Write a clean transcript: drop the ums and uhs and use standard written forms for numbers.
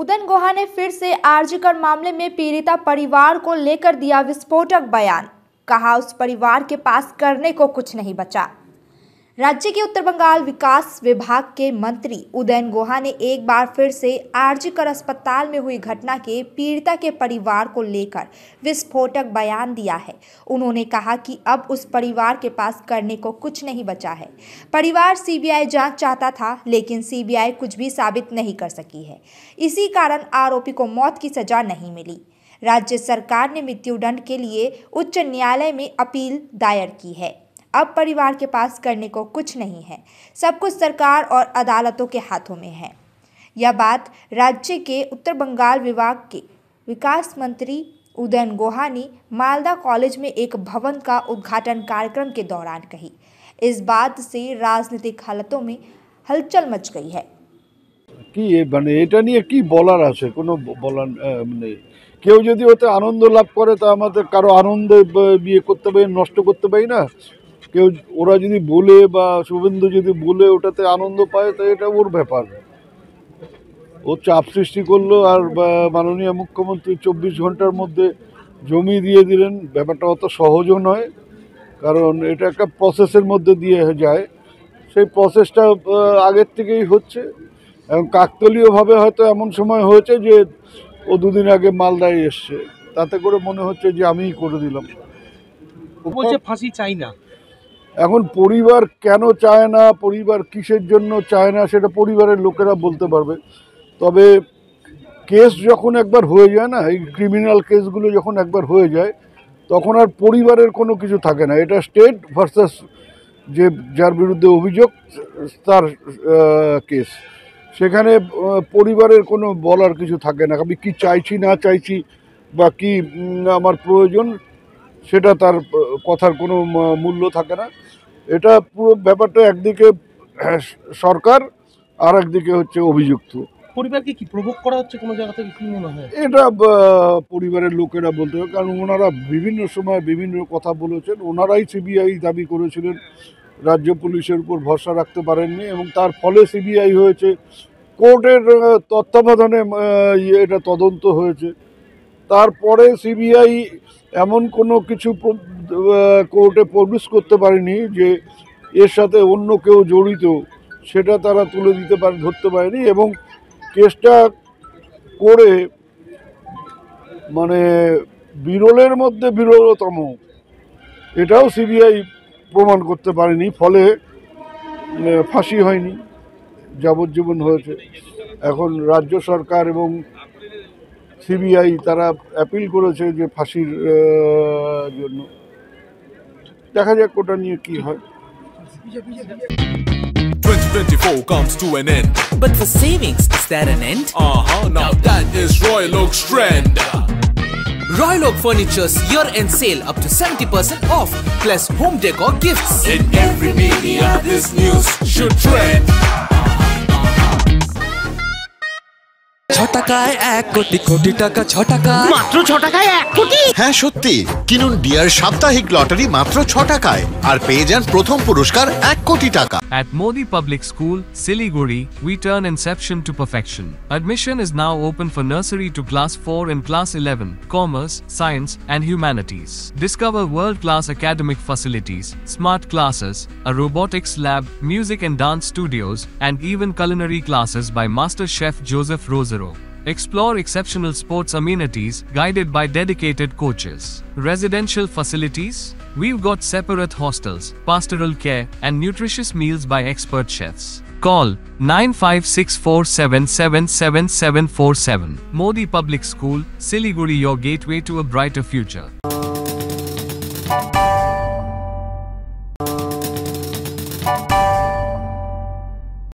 उदयन गुहा ने फिर से आरजीकर मामले में पीड़िता परिवार को लेकर दिया विस्फोटक बयान। कहा उस परिवार के पास करने को कुछ नहीं बचा। राज्य के उत्तर बंगाल विकास विभाग के मंत्री उदयन गुहा ने एक बार फिर से आरजीकर अस्पताल में हुई घटना के पीड़िता के परिवार को लेकर विस्फोटक बयान दिया है। उन्होंने कहा कि अब उस परिवार के पास करने को कुछ नहीं बचा है। परिवार सीबीआई जांच चाहता था, लेकिन सीबीआई कुछ भी साबित नहीं कर सकी है। इसी कारण आरोपी को मौत की सजा नहीं मिली। राज्य सरकार ने मृत्युदंड के लिए उच्च न्यायालय में अपील दायर की है। अब परिवार के पास करने को कुछ नहीं है, सब कुछ सरकार और अदालतों के हाथों में है। यह बात राज्य के उत्तर बंगाल विभाग के विकास मंत्री उदयन गुहा ने मालदा कॉलेज में एक भवन का उद्घाटन कार्यक्रम के दौरान कही। इस बात से राजनीतिक हालतों में हलचल मच गई है। कि माने এটা নিয়ে কি বলার আছে, কোনো বলার নেই। কেউ যদি ওতে আনন্দ লাভ করে তা আমাদের কারো আনন্দ বিয়ে করতে পারি, নষ্ট করতে পারি না। কেউ ওরা যদি বলে বা শুভেন্দু যদি বলে ওটাতে আনন্দ পায় তো এটা ওর ব্যাপার। ও চাপ সৃষ্টি করলো আর মাননীয় মুখ্যমন্ত্রী 24 ঘন্টার মধ্যে জমি দিয়ে দিলেন। ব্যাপারটা অত সহজও নয়, কারণ এটা একটা প্রসেসের মধ্যে দিয়ে যায়। সেই প্রসেসটা আগের থেকেই হচ্ছে এবং কাকতালীয়ভাবে হয়তো এমন সময় হয়েছে যে ও দুদিন আগে মালদায় এসছে, তাতে করে মনে হচ্ছে যে আমিই করে দিলাম। বলছে ফাঁসি চাই না। এখন পরিবার কেন চায় না, পরিবার কিসের জন্য চায় না সেটা পরিবারের লোকেরা বলতে পারবে। তবে কেস যখন একবার হয়ে যায় না, এই ক্রিমিনাল কেসগুলো যখন একবার হয়ে যায় তখন আর পরিবারের কোনো কিছু থাকে না। এটা স্টেট ভার্সাস যে যার বিরুদ্ধে অভিযোগ তার কেস। সেখানে পরিবারের কোনো বলার কিছু থাকে না। আমি কি চাইছি না চাইছি বা কি আমার প্রয়োজন সেটা তার কথার কোনো মূল্য থাকে না। এটা পুরো ব্যাপারটা একদিকে সরকার আর একদিকে হচ্ছে অভিযুক্ত। পরিবারকে কি প্রভোগ করা হচ্ছে কোনো জায়গা থেকে, কি মনে হয়? এটা পরিবারের লোকেরা বলতে হবে, কারণ ওনারা বিভিন্ন সময় বিভিন্ন কথা বলেছেন। ওনারাই সিবিআই দাবি করেছিলেন, রাজ্য পুলিশের উপর ভরসা রাখতে পারেননি এবং তার ফলে সিবিআই হয়েছে। কোর্টের তত্ত্বাবধানে এটা তদন্ত হয়েছে। তারপরে সিবিআই এমন কোনো কিছু কোর্টে প্রডিউস করতে পারেনি যে এর সাথে অন্য কেউ জড়িত, সেটা তারা তুলে দিতে ধরতে পারেনি এবং কেসটা করে মানে বিরলের মধ্যে বিরলতম এটাও সিবিআই প্রমাণ করতে পারেনি। ফলে ফাঁসি হয়নি, যাবজ্জীবন হয়েছে। এখন রাজ্য সরকার এবং সিবিআই তারা অ্যাপিল করেছে যে ফাঁসির জন্য। দেখা যাক ওটা নিয়ে কি হয়। 2024 comes to an end. But for savings, is there an end? Now that is Royal Oak's trend. Royal Oak Furniture's year-end sale up to 70% off, plus home decor gifts. In every media, this news should trend. 6 টাকায় 1 কোটি কোটি টাকা, 6 টাকা মাত্র 6 টাকায় 1 কোটি। হ্যাঁ সত্যি, কিনুন deer সাপ্তাহিক লটারি মাত্র 6 টাকায় আর পেয়ে যান প্রথম পুরস্কার 1 কোটি টাকা। At Modi Public School, Siliguri, we turn inception to perfection. Admission is now open for nursery to class 4 and class 11, commerce, science, and humanities. Discover world-class academic facilities, smart classes, a robotics lab, music and dance studios, and even culinary classes by Master Chef Joseph Rosero. Explore exceptional sports amenities guided by dedicated coaches. Residential facilities? We've got separate hostels, pastoral care, and nutritious meals by expert chefs. Call 9564777747. Modi Public School, Siliguri, your gateway to a brighter future.